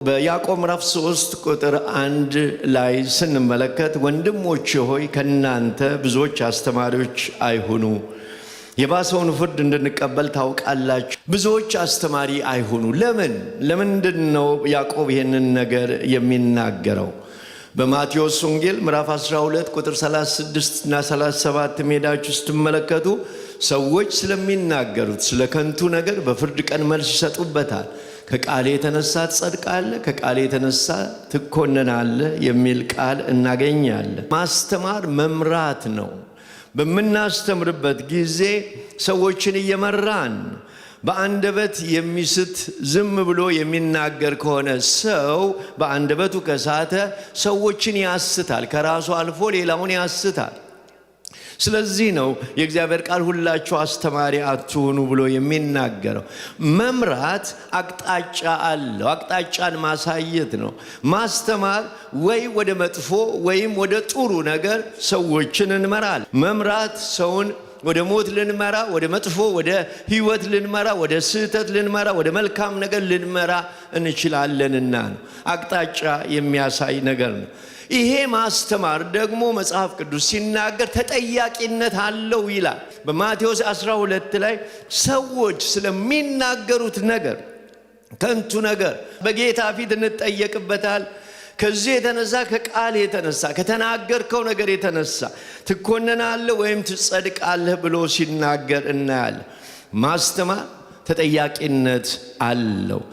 በያዕቆብ ምዕራፍ 3 ቁጥር 1 ላይ ስንመለከት ወንድሞቼ ሆይ ከናንተ ብዙዎች አስተማሪዎች አይሁኑ፣ የባሰውን ፍርድ እንድንቀበል ታውቃላችሁ። ብዙዎች አስተማሪ አይሁኑ። ለምንድነው ያዕቆብ ይሄንን ነገር የሚናገረው? በማቴዎስ ወንጌል ምዕራፍ 12 ቁጥር 36 እና 37 ሜዳችሁ ስትመለከቱ ሰዎች ስለሚናገሩት ስለ ከንቱ ነገር በፍርድ ቀን መልስ ይሰጡበታል። ከቃሌ የተነሳ ትጸድቃለህ፣ ከቃሌ የተነሳ ትኮነናለህ የሚል ቃል እናገኛለን። ማስተማር መምራት ነው። በምናስተምርበት ጊዜ ሰዎችን እየመራን በአንደበት የሚስት ዝም ብሎ የሚናገር ከሆነ ሰው በአንደበቱ ከሳተ ሰዎችን ያስታል፣ ከራሱ አልፎ ሌላውን ያስታል። ስለዚህ ነው የእግዚአብሔር ቃል ሁላችሁ አስተማሪ አትሁኑ ብሎ የሚናገረው። መምራት አቅጣጫ አለው። አቅጣጫን ማሳየት ነው። ማስተማር ወይ ወደ መጥፎ ወይም ወደ ጥሩ ነገር ሰዎችን እንመራል። መምራት ሰውን ወደ ሞት ልንመራ፣ ወደ መጥፎ ወደ ህይወት ልንመራ፣ ወደ ስህተት ልንመራ፣ ወደ መልካም ነገር ልንመራ እንችላለንና ነው። አቅጣጫ የሚያሳይ ነገር ነው። ይሄ ማስተማር ደግሞ መጽሐፍ ቅዱስ ሲናገር ተጠያቂነት አለው ይላል። በማቴዎስ 12 ላይ ሰዎች ስለሚናገሩት ነገር ከንቱ ነገር በጌታ ፊት እንጠየቅበታል። ከዚህ የተነሳ ከቃል የተነሳ ከተናገርከው ነገር የተነሳ ትኮነናለህ ወይም ትጸድቃለህ ብሎ ሲናገር እናያለን። ማስተማር ተጠያቂነት አለው።